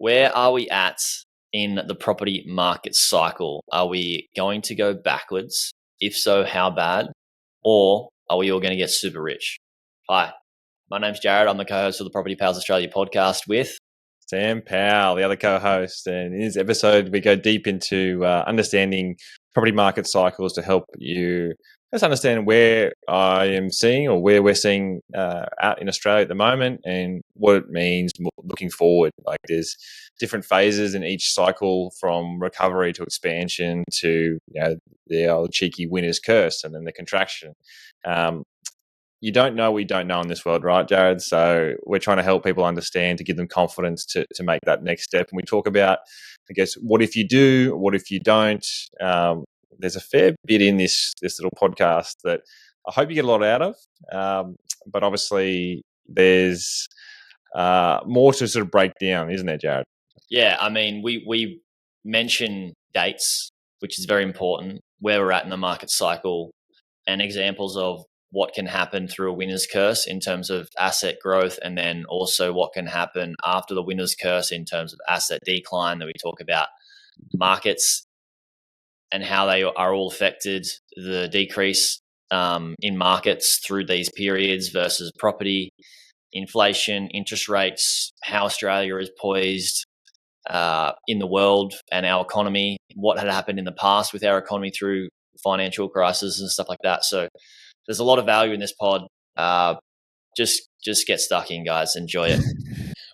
Where are we at in the property market cycle? Are we going to go backwards? If so, how bad? Or are we all going to get super rich? Hi, my name's Jaryd. I'm the co-host of the Property Pals Australia podcast with Sam Powell, the other co-host. And in this episode, we go deep into understanding property market cycles to help you just understand where I am seeing or where we're seeing out in Australia at the moment and what it means looking forward. Like there's different phases in each cycle, from recovery to expansion to the old cheeky winner's curse and then the contraction. You don't know what you don't know in this world, right, Jaryd? So we're trying to help people understand, to give them confidence to make that next step. And we talk about, I guess, what if you do, what if you don't. There's a fair bit in this little podcast that I hope you get a lot out of. But obviously there's more to sort of break down, isn't there, Jaryd? Yeah, I mean, we mention dates, which is very important, where we're at in the market cycle, and examples of what can happen through a winner's curse in terms of asset growth, and then also what can happen after the winner's curse in terms of asset decline. That we talk about markets and how they are all affected, the decrease in markets through these periods versus property, inflation, interest rates, how Australia is poised in the world and our economy, what had happened in the past with our economy through financial crisis and stuff like that. So there's a lot of value in this pod. Just get stuck in, guys. Enjoy it.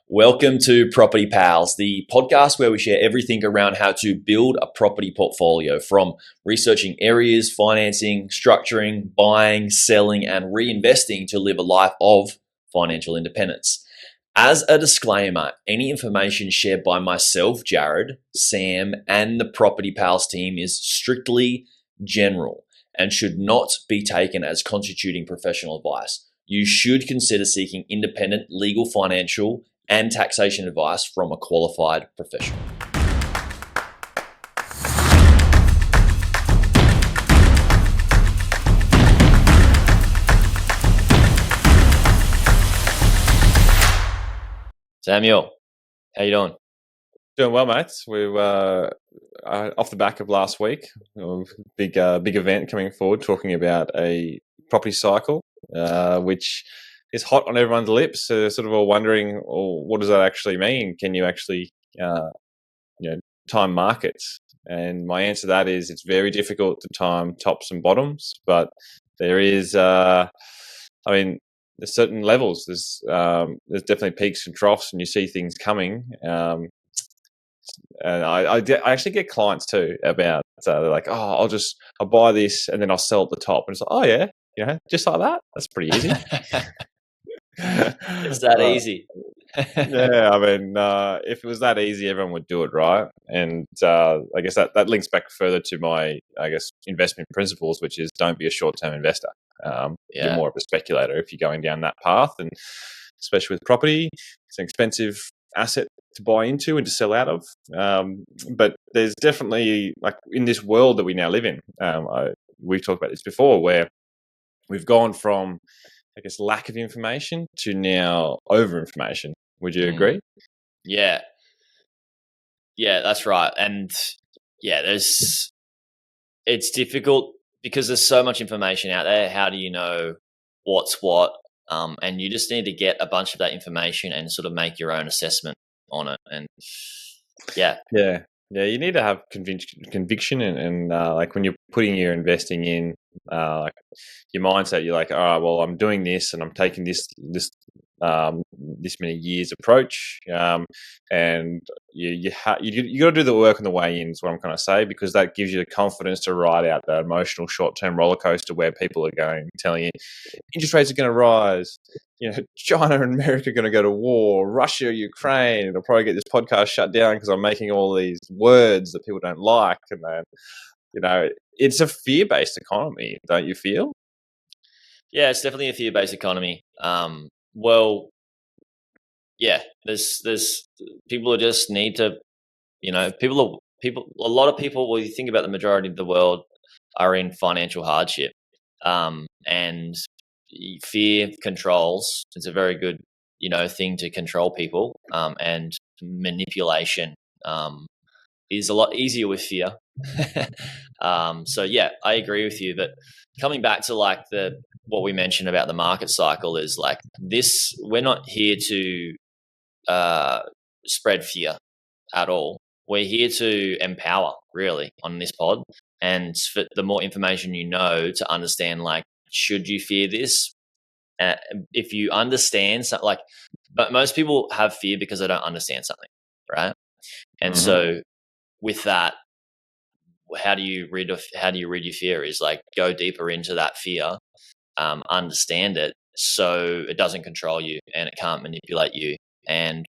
Welcome to Property Pals, the podcast where we share everything around how to build a property portfolio, from researching areas, financing, structuring, buying, selling, and reinvesting to live a life of financial independence. As a disclaimer, any information shared by myself, Jaryd, Sam, and the Property Pals team is strictly general and should not be taken as constituting professional advice. You should consider seeking independent legal, financial, and taxation advice from a qualified professional. Samuel, how you doing? Doing well, mates. We were off the back of last week, big event coming forward, talking about a property cycle, which is hot on everyone's lips. Sort of all wondering, what does that actually mean? Can you actually, time markets? And my answer to that is, it's very difficult to time tops and bottoms, but there is, there's certain levels. There's definitely peaks and troughs, and you see things coming. And I actually get clients too about, they're like, I'll buy this and then I'll sell at the top. And it's like, oh yeah, just like that. That's pretty easy. It's that easy. Yeah, I mean, if it was that easy, everyone would do it, right? And I guess that links back further to my, investment principles, which is, don't be a short-term investor. You're more of a speculator if you're going down that path, and especially with property, it's an expensive asset to buy into and to sell out of. But there's definitely, like, in this world that we now live in, we've talked about this before, where we've gone from, lack of information to now over information. Would you agree? Yeah, that's right. And it's difficult because there's so much information out there. How do you know what's what? And you just need to get a bunch of that information and sort of make your own assessment on it. And you need to have conviction and like when you're putting your investing in, like your mindset, you're like, all right, well, I'm doing this and I'm taking this many years approach, and you got to do the work on the way in, is what I'm going to say, because that gives you the confidence to ride out that emotional short-term roller coaster where people are telling you interest rates are going to rise, China and America are going to go to war, Russia, Ukraine, it'll probably get this podcast shut down because I'm making all these words that people don't like, and then it's a fear-based economy, don't you feel? Yeah, it's definitely a fear-based economy. There's people who just need to, a lot of people, well, you think about the majority of the world are in financial hardship, and fear controls. It's a very good, thing to control people. And manipulation is a lot easier with fear. So yeah, I agree with you. But coming back to like what we mentioned about the market cycle is like this, we're not here to spread fear at all. We're here to empower, really, on this pod. And for the more information you know to understand, like, should you fear this? If you understand something, like, but most people have fear because they don't understand something, right? And so with that, how do you rid your fear? Is like go deeper into that fear, understand it, so it doesn't control you and it can't manipulate you, and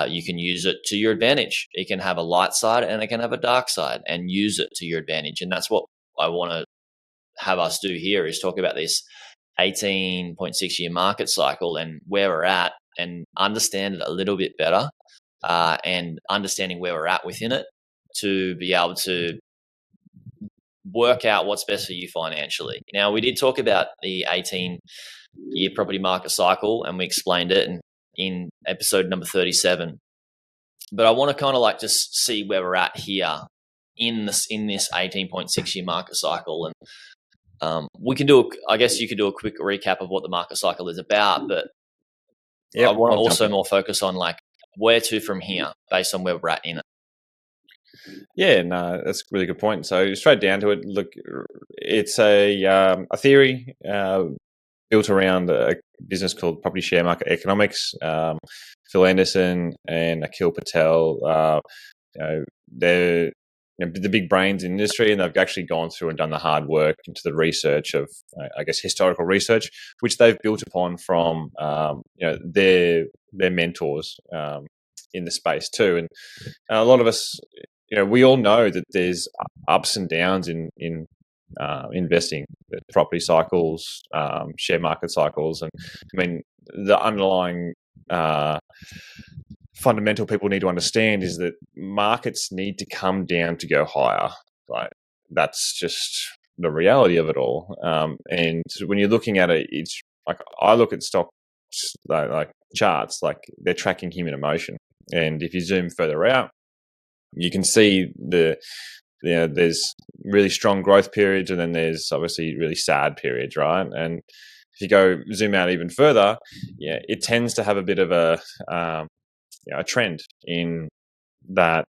you can use it to your advantage. It can have a light side and it can have a dark side, and use it to your advantage. And that's what I want to have us do here, is talk about this 18.6 year market cycle and where we're at, and understand it a little bit better, and understanding where we're at within it to be able to work out what's best for you financially. Now, we did talk about the 18-year property market cycle, and we explained it in episode number 37. But I want to kind of like just see where we're at here in this 18.6 year market cycle, and we can do. I guess you could do a quick recap of what the market cycle is about, but I want to also more focus on like where to from here based on where we're at in it. Yeah, no, that's a really good point. So straight down to it, look, it's a theory built around a business called property share market economics. Phil Anderson and Akhil Patel, they're the big brains in the industry, and they've actually gone through and done the hard work into the research of, I guess, historical research, which they've built upon from their mentors in the space too. And a lot of us, we all know that there's ups and downs in investing, property cycles, share market cycles, and I mean the underlying fundamental people need to understand is that markets need to come down to go higher. Right, that's just the reality of it all. And when you're looking at it, it's like I look at stock like charts, like they're tracking human emotion, and if you zoom further out, you can see there's really strong growth periods, and then there's obviously really sad periods, right? And if you go zoom out even further, it tends to have a bit of a trend in that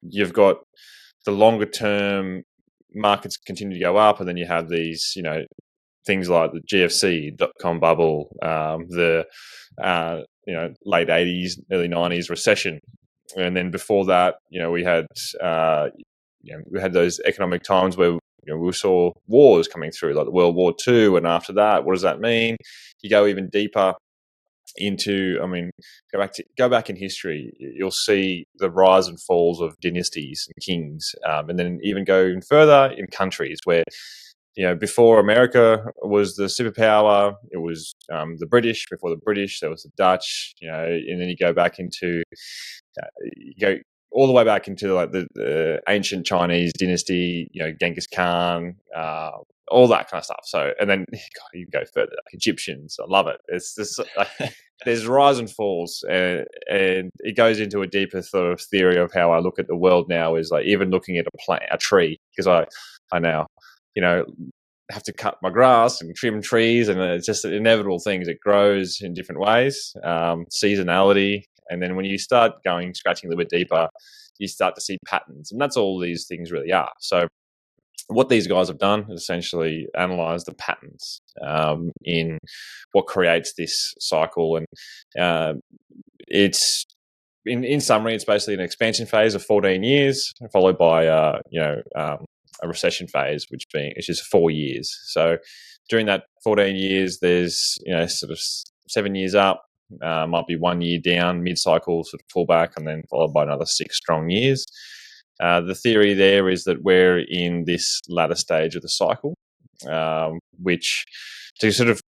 you've got the longer term markets continue to go up, and then you have these things like the GFC .com bubble, the late 80s, early 90s recession. And then before that, we had those economic times where we saw wars coming through, like the World War II. And after that, what does that mean? You go even deeper into, go back in history, you'll see the rise and falls of dynasties and kings, and then even go even further in countries where, before America was the superpower, it was the British. Before the British, there was the Dutch. And then you go back into, all the way back into like the ancient Chinese dynasty. Genghis Khan, all that kind of stuff. So, and then you go further, like Egyptians. I love it. It's just like there's rise and falls, and it goes into a deeper sort of theory of how I look at the world now. Is like even looking at a tree, because I now have to cut my grass and trim trees, and it's just an inevitable things. It grows in different ways, seasonality, and then when you start scratching a little bit deeper, you start to see patterns, and that's all these things really are. So what these guys have done is essentially analyze the patterns in what creates this cycle, and it's in summary, it's basically an expansion phase of 14 years, followed by a recession phase, which is 4 years. So during that 14 years, there's sort of 7 years up, might be 1 year down, mid-cycle sort of pullback, and then followed by another 6 strong years. The theory there is that we're in this latter stage of the cycle, which, to sort of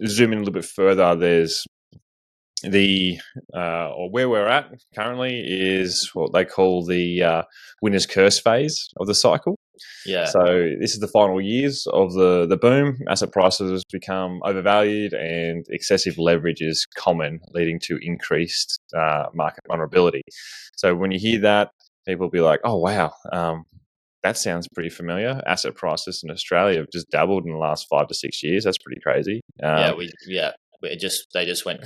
zoom in a little bit further, there's or where we're at currently is what they call the winner's curse phase of the cycle. Yeah. So this is the final years of the boom. Asset prices become overvalued and excessive leverage is common, leading to increased market vulnerability. So when you hear that, people will be like, oh, wow, that sounds pretty familiar. Asset prices in Australia have just doubled in the last 5 to 6 years. That's pretty crazy. They just went,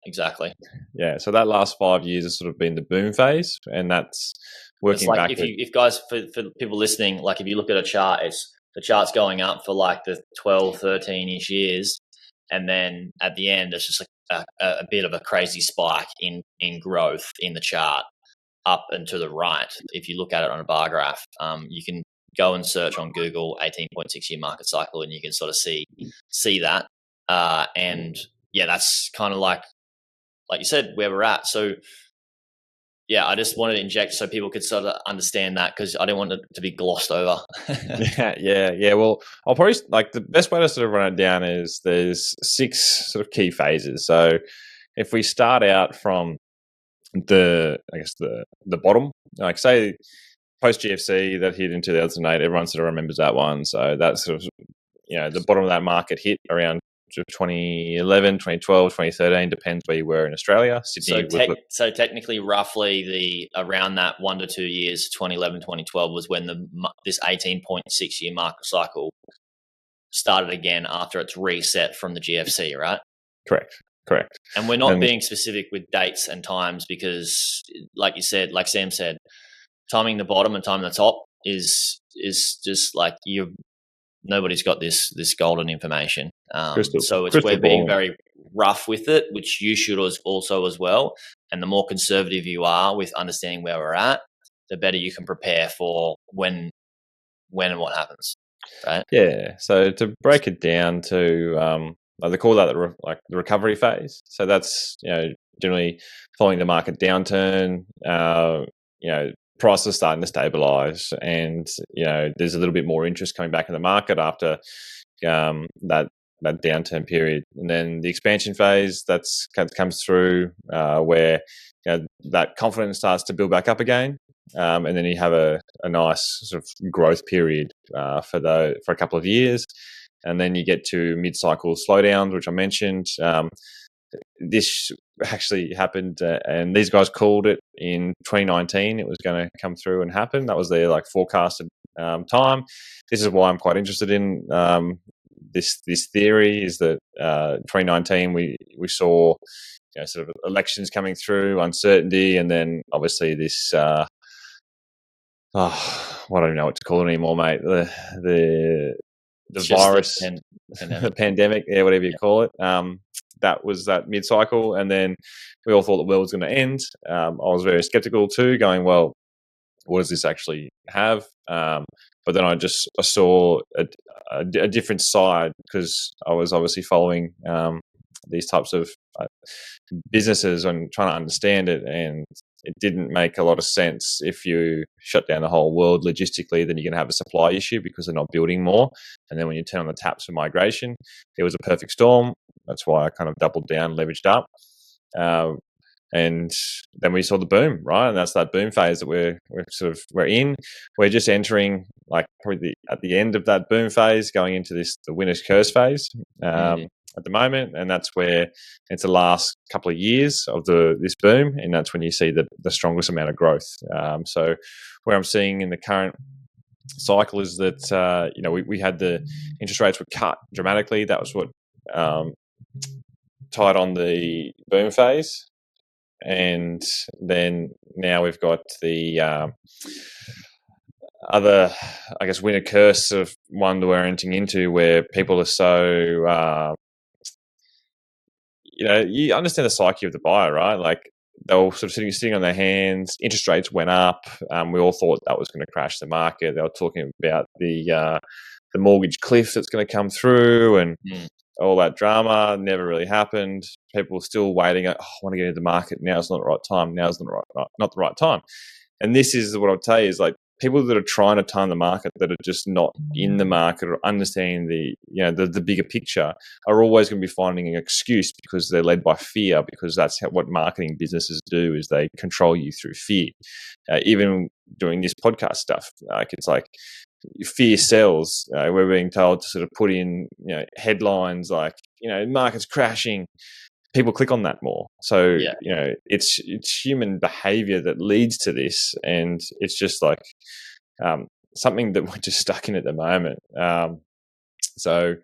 exactly. Yeah, so that last 5 years has sort of been the boom phase, and that's It's working like back. if guys, for people listening, like if you look at a chart, the chart's going up for like the 12, 13-ish years, and then at the end, it's just like a bit of a crazy spike in growth in the chart up and to the right. If you look at it on a bar graph, you can go and search on Google 18.6 year market cycle, and you can sort of see that. And yeah, that's kind of like you said, where we're at. So yeah, I just wanted to inject so people could sort of understand that, because I didn't want it to be glossed over. Yeah. Well, I'll probably the best way to sort of run it down is there's 6 sort of key phases. So if we start out from the bottom, like say post GFC that hit in 2008, everyone sort of remembers that one. So that's sort of the bottom of that market hit around 2011, 2012, 2013, depends where you were in Australia. Sydney so technically, roughly around that 1 to 2 years, 2011, 2012 was when this 18.6 year market cycle started again after it's reset from the GFC, right? Correct. And we're not being specific with dates and times because, like you said, like Sam said, timing the bottom and timing the top is just like nobody's got this golden information. So we're being very rough with it, which you should also as well. And the more conservative you are with understanding where we're at, the better you can prepare for when and what happens, right? Yeah. So to break it down to they call that the recovery phase. So that's generally following the market downturn. Prices are starting to stabilize, and there's a little bit more interest coming back in the market after that downturn period. And then the expansion phase comes through where that confidence starts to build back up again, and then you have a nice sort of growth period for a couple of years, and then you get to mid-cycle slowdowns, which I mentioned. This actually happened, and these guys called it in 2019. It was going to come through and happen. That was their forecasted time. This is why I'm quite interested in this theory. Is that 2019 we saw sort of elections coming through, uncertainty, and then obviously this. I don't even know what to call it anymore, mate. The virus, the pandemic, whatever you call it. That was that mid-cycle, and then we all thought the world was going to end. I was very skeptical too, going, well, what does this actually have? But then I saw a different side, because I was obviously following these types of businesses and trying to understand it, and it didn't make a lot of sense. If you shut down the whole world logistically, then you're going to have a supply issue because they're not building more. And then when you turn on the taps for migration, it was a perfect storm. That's why I kind of doubled down, leveraged up. And then we saw the boom, right? And that's that boom phase that we're in. We're just entering probably at the end of that boom phase, going into the winner's curse phase. At the moment, and that's where it's the last couple of years of this boom, and that's when you see the strongest amount of growth. So where I'm seeing in the current cycle is that we had the interest rates were cut dramatically. That was what tied on the boom phase, and then now we've got the other, I guess, winner curse of one that we're entering into, where people are so you understand the psyche of the buyer, right? Like they were sort of sitting on their hands. Interest rates went up. We all thought that was going to crash the market. They were talking about the mortgage cliff that's going to come through, and all that drama never really happened. People were still waiting. I want to get into the market. Now's not the right time. Now's not the right time. And this is what I'll tell you is people that are trying to time the market, that are just not in the market or understanding the bigger picture, are always going to be finding an excuse because they're led by fear, because that's what marketing businesses do, is they control you through fear. Even doing this podcast stuff, it's fear sells. We're being told to sort of put in headlines like market's crashing. People click on that more. So it's human behavior that leads to this, and it's just like something that we're just stuck in at the moment. So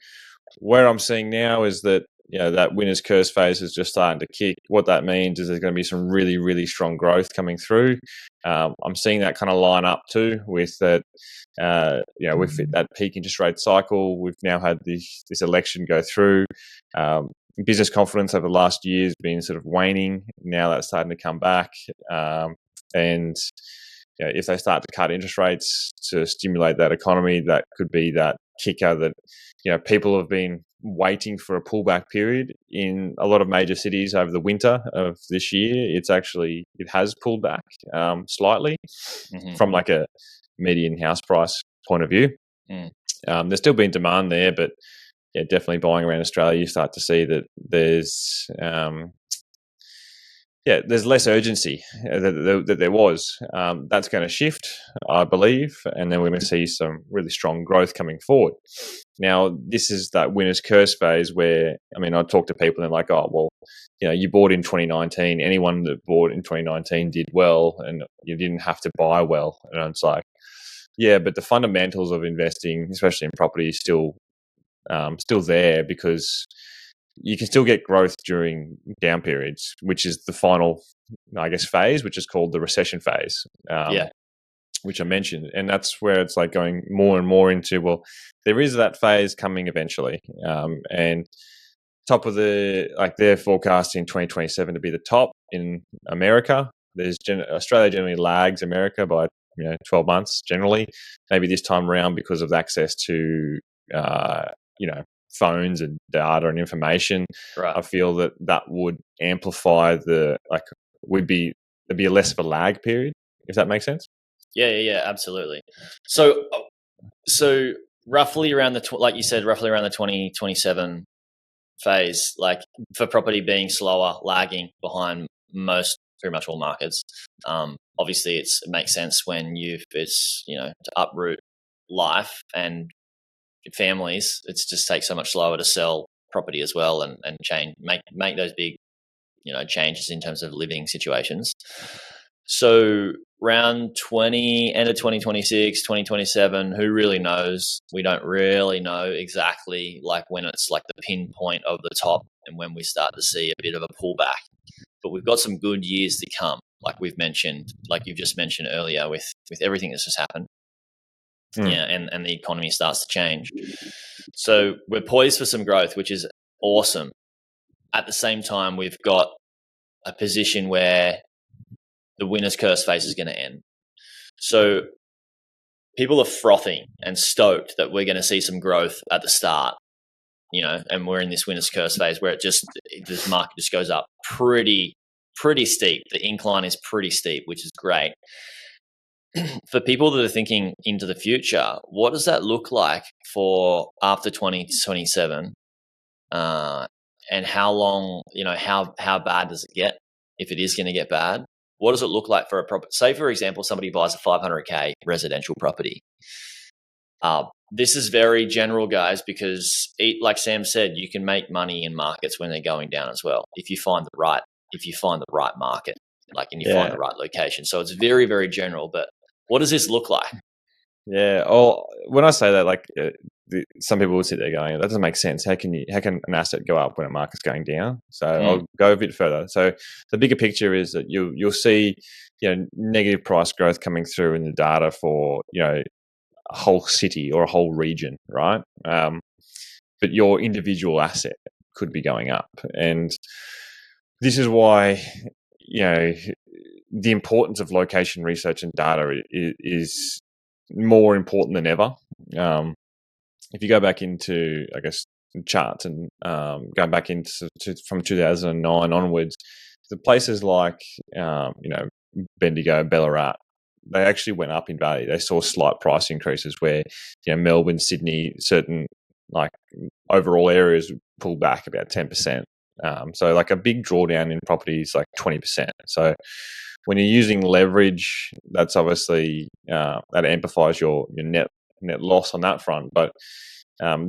where I'm seeing now is that that winner's curse phase is just starting to kick. What that means is there's going to be some really, really strong growth coming through. I'm seeing that kind of line up too with that. With that peak interest rate cycle, we've now had this election go through. Business confidence over the last year has been sort of waning. Now that's starting to come back, and if they start to cut interest rates to stimulate that economy, that could be that kicker that people have been waiting for a pullback period in a lot of major cities over the winter of this year. It has pulled back slightly from like a median house price point of view. There's still been demand there, but definitely buying around Australia, you start to see that there's less urgency that there was. That's going to shift, I believe, and then we're going to see some really strong growth coming forward. Now, this is that winner's curse phase where, I talk to people and they're like, oh, well, you bought in 2019. Anyone that bought in 2019 did well, and you didn't have to buy well. And it's like, yeah, but the fundamentals of investing, especially in property, is still there, because you can still get growth during down periods, which is the final, phase, which is called the recession phase, which I mentioned. And that's where it's like going more and more into, well, there is that phase coming eventually. And top of they're forecasting 2027 to be the top in America. Australia generally lags America by 12 months generally. Maybe this time around, because of access to phones and data and information, right. I feel that would amplify there'd be a less of a lag period, if that makes sense. Yeah, absolutely. So roughly around like you said, roughly around the 2027 phase, like for property being slower, lagging behind pretty much all markets. Obviously it makes sense when it's to uproot life and families. It just takes so much slower to sell property as well, and change, make those big changes in terms of living situations. So around end of 2026, 2027, who really knows? We don't really know exactly like when it's like the pinpoint of the top and when we start to see a bit of a pullback. But we've got some good years to come, like we've mentioned, like you've just mentioned earlier, with everything that's just happened. And the economy starts to change. So we're poised for some growth, which is awesome. At the same time, we've got a position where the winner's curse phase is going to end. So people are frothing and stoked that we're going to see some growth at the start, and we're in this winner's curse phase where this market just goes up pretty steep. The incline is pretty steep, which is great. For people that are thinking into the future, what does that look like for after 2027? And how long, how bad does it get? If it is going to get bad, what does it look like for a property? Say, for example, somebody buys a $500K residential property. This is very general, guys, because like Sam said, you can make money in markets when they're going down as well. If you find the right market, and you find the right location. So it's very, very general, but what does this look like? Yeah. Oh, when I say that, some people will sit there going, "That doesn't make sense. How can an asset go up when a market's going down?" So I'll go a bit further. So the bigger picture is that you'll see, negative price growth coming through in the data for a whole city or a whole region, right? But your individual asset could be going up, and this is why the importance of location research and data is more important than ever. If you go back into, charts and going back into from 2009 onwards, the places like, Bendigo, Ballarat, they actually went up in value. They saw slight price increases where, Melbourne, Sydney, certain overall areas pulled back about 10%. So a big drawdown in properties, 20%. So when you're using leverage, that's obviously that amplifies your net net loss on that front. But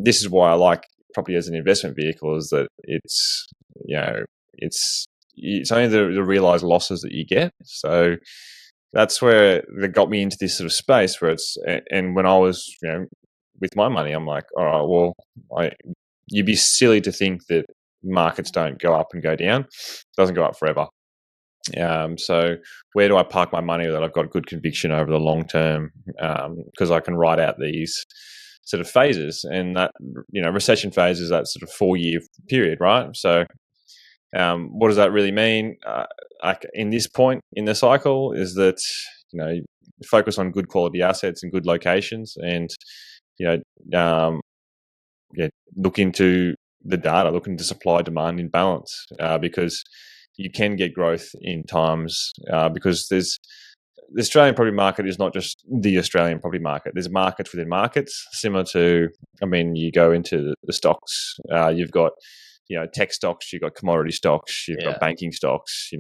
this is why I like property as an investment vehicle, is that it's only the realized losses that you get. So that's where that got me into this sort of space where and when I was with my money, I'm like, all right, well, you'd be silly to think that markets don't go up and go down. It doesn't go up forever. So where do I park my money that I've got good conviction over the long term? Because I can write out these sort of phases, and that recession phase is that sort of 4-year period, right? So what does that really mean? In this point in the cycle is that focus on good quality assets and good locations, and look into the data, look into supply demand imbalance, because you can get growth in times because the Australian property market is not just the Australian property market. There's markets within markets, similar to, you go into the stocks, you've got tech stocks, you've got commodity stocks, you've got banking stocks,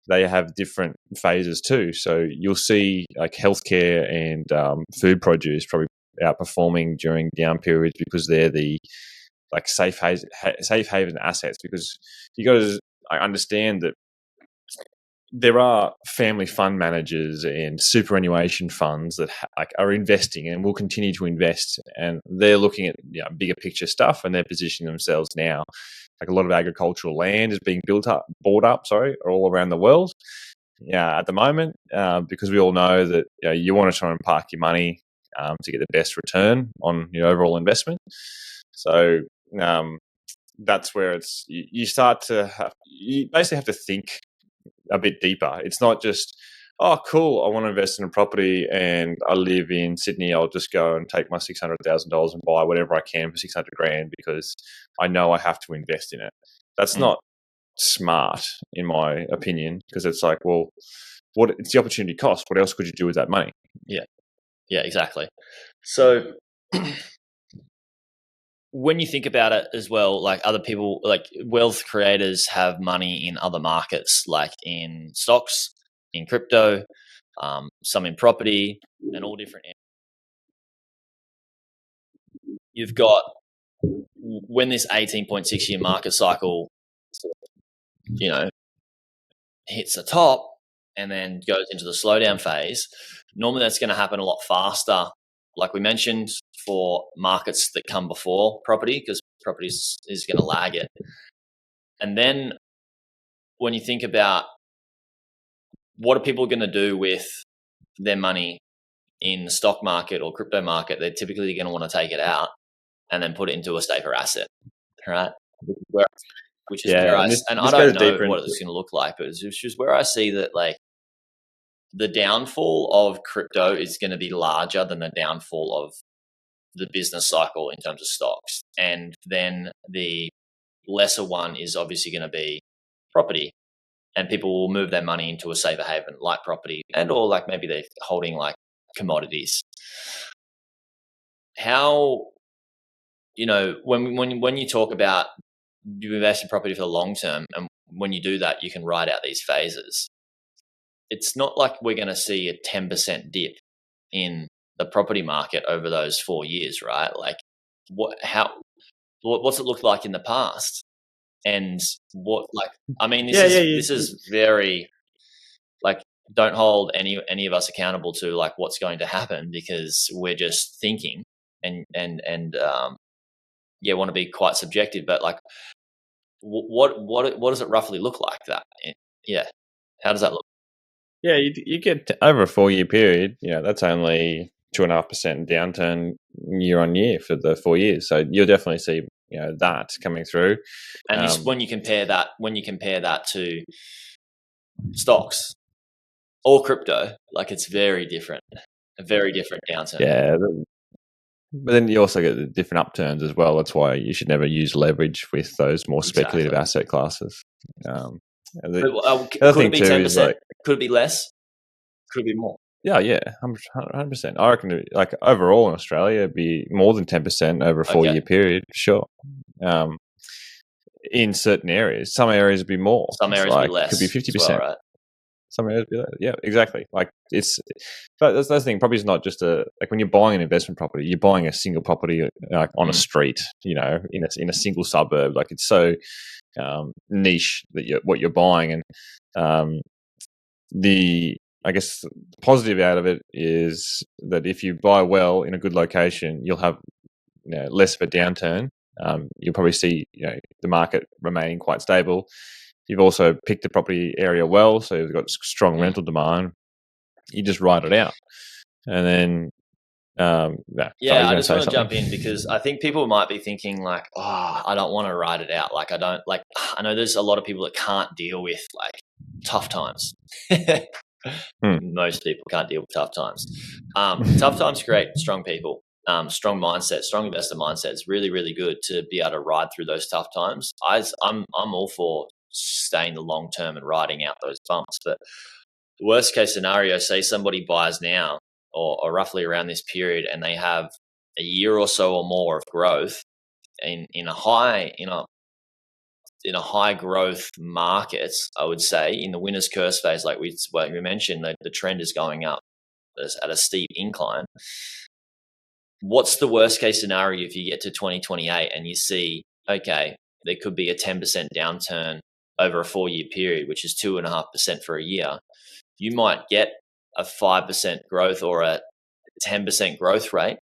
they have different phases too. So you'll see like healthcare and food produce probably outperforming during down periods because they're the like safe haven assets, because you got to understand that there are family fund managers and superannuation funds that are investing and will continue to invest, and they're looking at bigger picture stuff, and they're positioning themselves now. Like a lot of agricultural land is being bought up, all around the world. At the moment, because we all know that you want to try and park your money to get the best return on your overall investment. So that's where you start to you basically have to think a bit deeper. It's not just, oh, cool, I want to invest in a property and I live in Sydney, I'll just go and take my $600,000 and buy whatever I can for $600,000 because I know I have to invest in it. That's not smart, in my opinion, because it's like, well, it's the opportunity cost. What else could you do with that money? Yeah, exactly. So when you think about it as well, like other people, like wealth creators have money in other markets, like in stocks, in crypto, some in property, and all different. You've got, when this 18.6-year market cycle, hits the top and then goes into the slowdown phase, normally that's going to happen a lot faster, like we mentioned, for markets that come before property, because property is going to lag it. And then when you think about what are people going to do with their money in the stock market or crypto market, they're typically going to want to take it out and then put it into a safer asset, right? Which is where I don't know what it's going to look like, but it's just where I see that like the downfall of crypto is going to be larger than the downfall of the business cycle in terms of stocks. And then the lesser one is obviously going to be property, and people will move their money into a safer haven like property, and or like maybe they're holding like commodities. How, when you talk about you invest in property for the long term, and when you do that, you can write out these phases. It's not like we're going to see a 10% dip in the property market over those 4 years, right? Like what's it looked like in the past? And this is very, like, don't hold any of us accountable to like what's going to happen, because we're just thinking and want to be quite subjective, but like what does it roughly look like that? Yeah. How does that look? Yeah, you get over a 4-year period. That's only 2.5% downturn year on year for the 4 years. So you'll definitely see that coming through. And when you compare that to stocks or crypto, like it's very different, a very different downturn. Yeah, but then you also get the different upturns as well. That's why you should never use leverage with those more speculative asset classes. Could it be 10%? Could it be less? Could it be more? Yeah, 100%. I reckon, like overall in Australia, it'd be more than 10% over a 4-year period, for sure. In certain areas, some areas would be more. Some areas would be less. Could be 50%. Well, right? something else be there. Yeah, exactly. Like but that's the thing. Property is not just like when you're buying an investment property, you're buying a single property like on a street, in a single suburb. Like it's so niche that what you're buying, and I guess the positive out of it is that if you buy well in a good location, you'll have less of a downturn. You'll probably see the market remaining quite stable. You've also picked the property area well, so you've got strong rental demand. You just ride it out, and then I just want to jump in because I think people might be thinking like, oh, I don't want to ride it out. Like I know there's a lot of people that can't deal with like tough times. Most people can't deal with tough times. Tough times create strong people, strong mindset, strong investor mindset. It's really, really good to be able to ride through those tough times. I'm all for staying the long term and riding out those bumps. But the worst case scenario, say somebody buys now or roughly around this period, and they have a year or so or more of growth in a high growth market. I would say in the winner's curse phase, like we mentioned, the trend is going up at a steep incline. What's the worst case scenario if you get to 2028 and you see, okay, there could be a 10% downturn over a 4-year period, which is 2.5% for a year? You might get a 5% growth or a 10% growth rate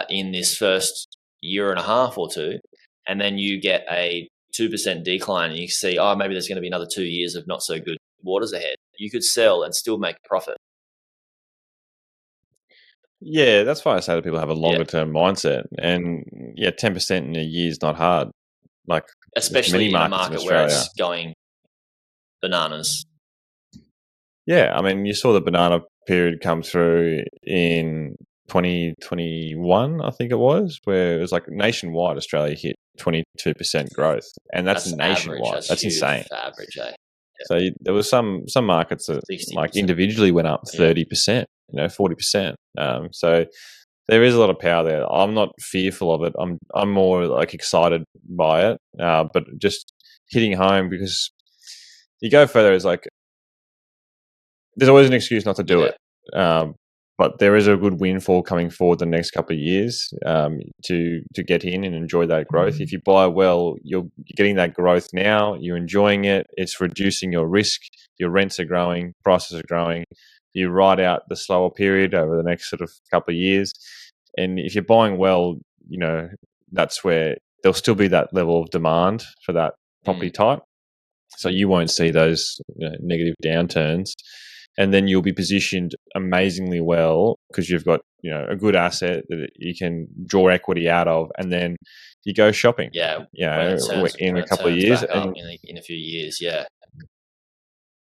in this first year and a half or two, and then you get a 2% decline, and you see, oh, maybe there's going to be another 2 years of not so good waters ahead. You could sell and still make a profit. Yeah, that's why I say that people have a longer term mindset, and 10% in a year is not hard. Like especially in a market where it's going bananas. Yeah, I mean, you saw the banana period come through in 2021, I think it was, where it was like nationwide, Australia hit 22% growth, and that's nationwide. Average. That's insane. Average, eh? So there was some markets that 60%. Like individually went up 30%, 40%. So there is a lot of power there. I'm not fearful of it. I'm more like excited by it, but just hitting home because you go further is like there's always an excuse not to do it. But there is a good windfall coming forward the next couple of years to get in and enjoy that growth. If you buy well, you're getting that growth now. You're enjoying it. It's reducing your risk. Your rents are growing. Prices are growing. You ride out the slower period over the next sort of couple of years. And if you're buying well, that's where there'll still be that level of demand for that property type. So you won't see those negative downturns. And then you'll be positioned amazingly well because you've got a good asset that you can draw equity out of, and then you go shopping. Yeah, in a couple of years, and in a few years, yeah.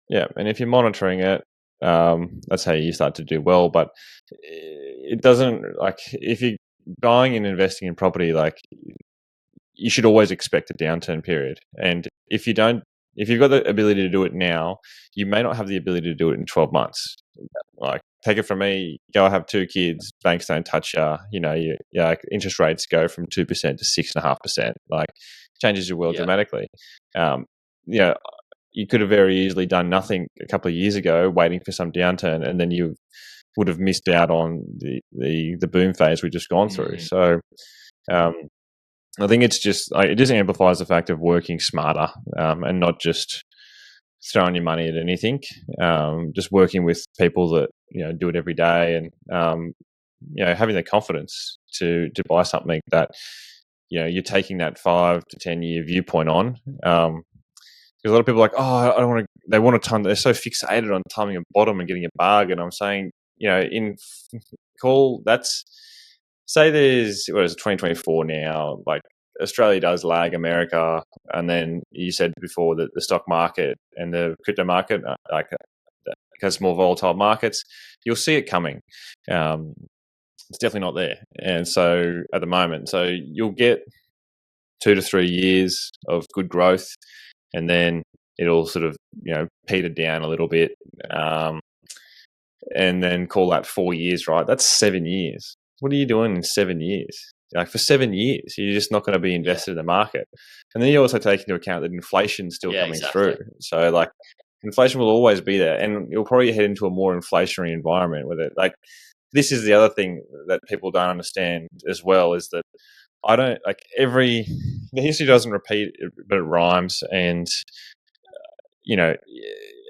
And if you're monitoring it, that's how you start to do well. But it doesn't if you're buying and investing in property, you should always expect a downturn period, and if you don't. If you've got the ability to do it now, you may not have the ability to do it in 12 months. Like, take it from me, go have 2 kids, banks don't touch you. Interest rates go from 2% to 6.5%. Like, changes your world dramatically. You could have very easily done nothing a couple of years ago, waiting for some downturn, and then you would have missed out on the boom phase we've just gone through. So, I think it's just it just amplifies the fact of working smarter and not just throwing your money at anything. Just working with people that do it every day, and having the confidence to buy something that you're taking that 5 to 10 year viewpoint on. Because a lot of people are like, oh, I don't want to. They want to time. They're so fixated on timing a bottom and getting a bargain. I'm saying, that's. Say there's 2024 now, like Australia does lag America, and then you said before that the stock market and the crypto market has more volatile markets. You'll see it coming. It's definitely not there, and so at the moment, so you'll get 2 to 3 years of good growth, and then it'll sort of peter down a little bit, and then call that 4 years, right? That's 7 years. What are you doing in 7 years? Like for 7 years, you're just not going to be invested in the market. And then you also take into account that inflation's still coming through. So inflation will always be there, and you'll probably head into a more inflationary environment with it. Like, this is the other thing that people don't understand as well, is that I don't like the history doesn't repeat, but it rhymes. And,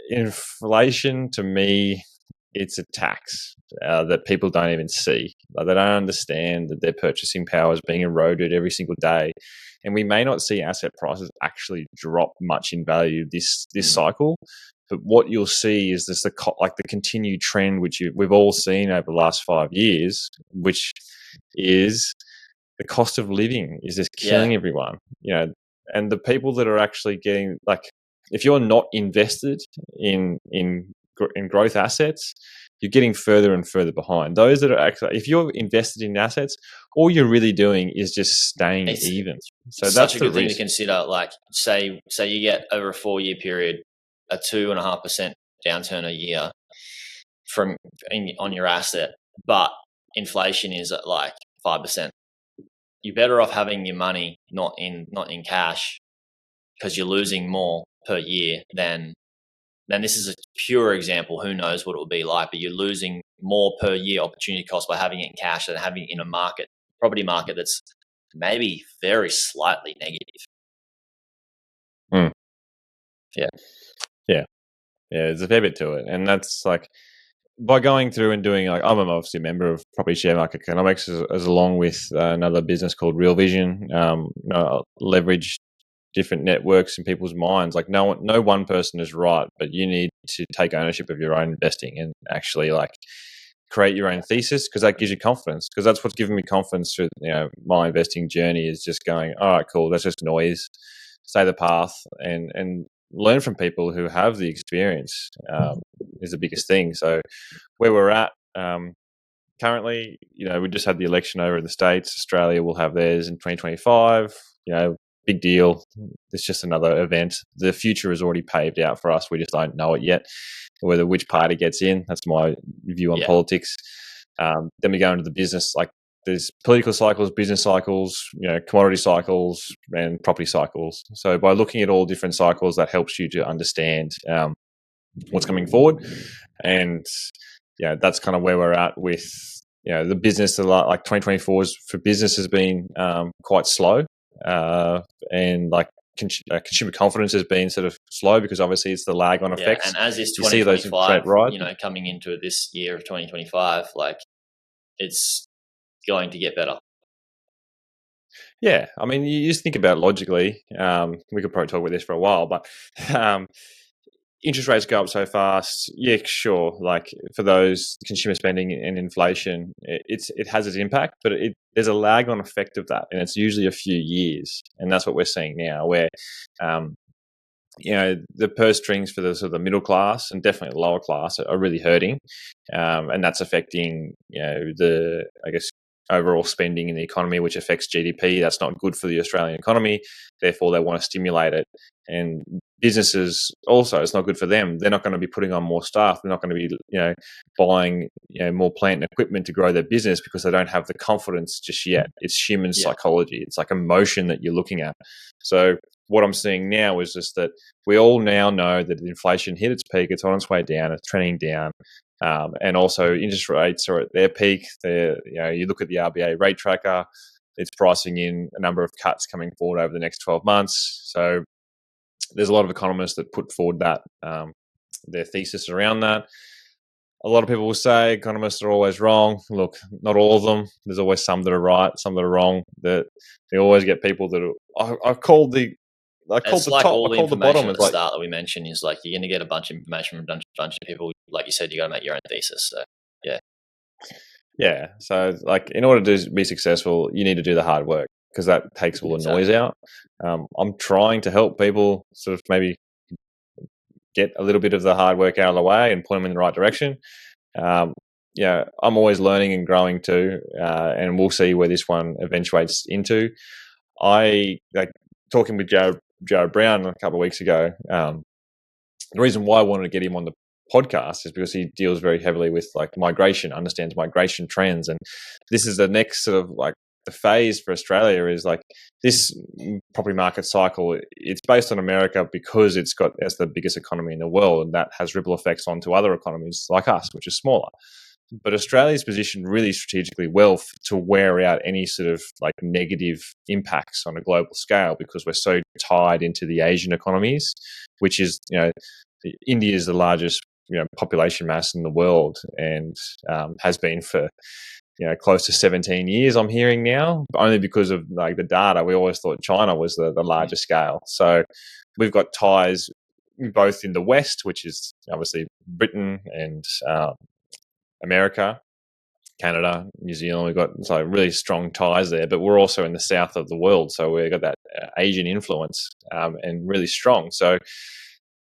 inflation to me, it's a tax that people don't even see. Like, they don't understand that their purchasing power is being eroded every single day. And we may not see asset prices actually drop much in value this cycle. But what you'll see is this the continued trend, which we've all seen over the last 5 years, which is the cost of living is just killing everyone. And the people that are actually getting, like, if you're not invested in growth assets, you're getting further and further behind. Those that are actually, if you're invested in assets, all you're really doing is just staying even. So it's that's such a good the thing risk. to consider. Like, say you get over a 4-year period a 2.5% downturn a year on your asset, but inflation is at like 5%. You're better off having your money not in cash, because you're losing more per year than this is a pure example. Who knows what it will be like, but you're losing more per year opportunity cost by having it in cash than having it in a property market that's maybe very slightly negative. Yeah, there's a fair bit to it. And that's like, by going through and doing, like, I'm obviously a member of Property Share Market Economics, as along with another business called Real Vision, leverage different networks in people's minds. Like, no one person is right, but you need to take ownership of your own investing and actually, like, create your own thesis, because that gives you confidence. Because that's what's given me confidence through my investing journey, is just going, all right, cool, that's just noise. Stay the path and learn from people who have the experience is the biggest thing. So where we're at currently, we just had the election over in the States. Australia will have theirs in 2025. Big deal. It's just another event. The future is already paved out for us. We just don't know it yet, whether which party gets in. That's my view on politics. Then we go into the business. Like, there's political cycles, business cycles, commodity cycles, and property cycles. So by looking at all different cycles, that helps you to understand what's coming forward. And that's kind of where we're at with the business. Like 2024 for business has been quite slow. And like consumer confidence has been sort of slow, because obviously it's the lag on effects. And as is 2025, coming into this year of 2025, like, it's going to get better. Yeah, I mean, you just think about it logically. We could probably talk about this for a while, but interest rates go up so fast. Yeah, sure. Like, for those consumer spending and inflation, it has its impact, but there's a lag on effect of that, and it's usually a few years. And that's what we're seeing now, where the purse strings for the sort of the middle class and definitely the lower class are really hurting, and that's affecting the, I guess, overall spending in the economy, which affects GDP. That's not good for the Australian economy. Therefore, they want to stimulate it. And businesses also, it's not good for them. They're not going to be putting on more staff. They're not going to be, buying, more plant and equipment to grow their business, because they don't have the confidence just yet. It's human psychology. It's like emotion that you're looking at. So what I'm seeing now is just that we all now know that inflation hit its peak. It's on its way down. It's trending down. And also interest rates are at their peak. You look at the RBA rate tracker, it's pricing in a number of cuts coming forward over the next 12 months. So there's a lot of economists that put forward that their thesis around that. A lot of people will say economists are always wrong. Look, not all of them. There's always some that are right, some that are wrong. That they always get people that are, I called the It's the like top. all the I called the information bottom. at the start that we mentioned is, like, you're going to get a bunch of information from a bunch of people. Like you said, you got to make your own thesis. So yeah. So, like, in order to be successful, you need to do the hard work, because that takes all the noise out. I'm trying to help people sort of maybe get a little bit of the hard work out of the way and point them in the right direction. I'm always learning and growing too, and we'll see where this one eventuates into. I talking with Jaryd Brown a couple of weeks ago. The reason why I wanted to get him on the podcast is because he deals very heavily with, like, migration, understands migration trends, and this is the next sort of, like, the the phase for Australia is like this property market cycle. It's based on America because it's the biggest economy in the world, and that has ripple effects onto other economies like us, which are smaller. But Australia's positioned really strategically well to wear out any sort of like negative impacts on a global scale because we're so tied into the Asian economies, which is, India is the largest, population mass in the world and has been for, close to 17 years, I'm hearing now, only because of like the data. We always thought China was the larger scale. So we've got ties both in the West, which is obviously Britain and America, Canada, New Zealand. We've got really strong ties there, but we're also in the south of the world, so we've got that Asian influence and really strong. So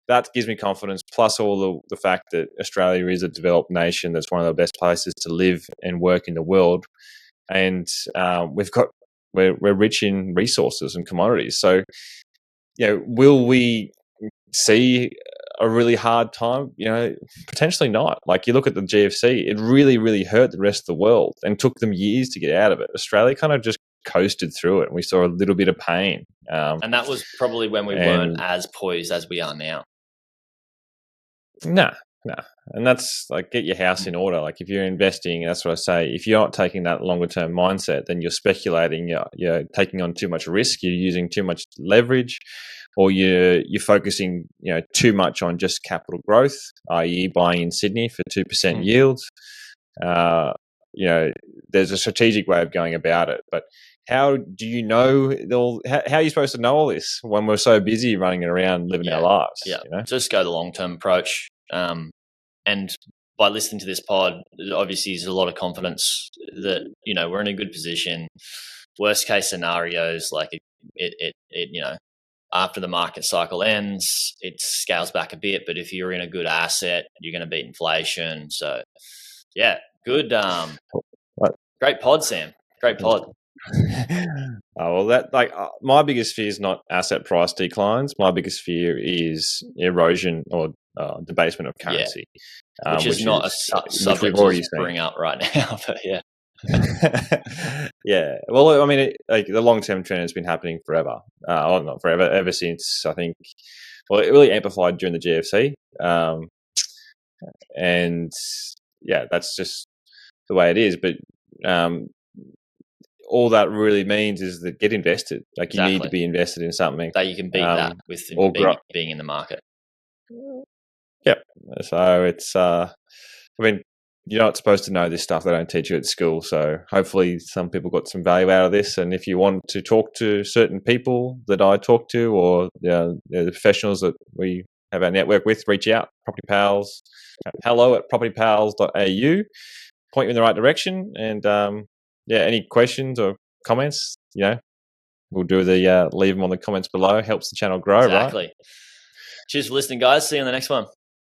that gives me confidence. Plus, all the fact that Australia is a developed nation that's one of the best places to live and work in the world, and we're rich in resources and commodities. So, will we see a really hard time? Potentially not. Like you look at the GFC, it really, really hurt the rest of the world and took them years to get out of it. Australia kind of just coasted through it, and we saw a little bit of pain. And that was probably when we weren't as poised as we are now. No. And that's like, get your house in order. Like if you're investing, that's what I say. If you're not taking that longer term mindset, then you're speculating, you're taking on too much risk, you're using too much leverage, or you're focusing, too much on just capital growth, i.e. buying in Sydney for 2% yields. There's a strategic way of going about it, but how do you know how are you supposed to know all this when we're so busy running around living our lives? Just go the long-term approach. And by listening to this pod, obviously there's a lot of confidence that, we're in a good position. Worst case scenarios, like it after the market cycle ends, it scales back a bit. But if you're in a good asset, you're going to beat inflation. So yeah, good. Great pod, Sam. Great pod. My biggest fear is not asset price declines. My biggest fear is erosion or debasement of currency, which is not a subject to bring up right now. But yeah. Yeah. Well, I mean, the long-term trend has been happening forever. Not forever, ever since I think. Well, it really amplified during the GFC, and yeah, that's just the way it is. But all that really means is that get invested. Like you need to be invested in something that you can beat that with being in the market. Yep. So it's you're not supposed to know this stuff. They don't teach you at school. So hopefully some people got some value out of this. And if you want to talk to certain people that I talk to or the professionals that we have our network with, reach out. Property Pals, hello@propertypals.au. Point you in the right direction. And any questions or comments, we'll do leave them on the comments below. Helps the channel grow, exactly. Right? Cheers for listening, guys. See you in the next one.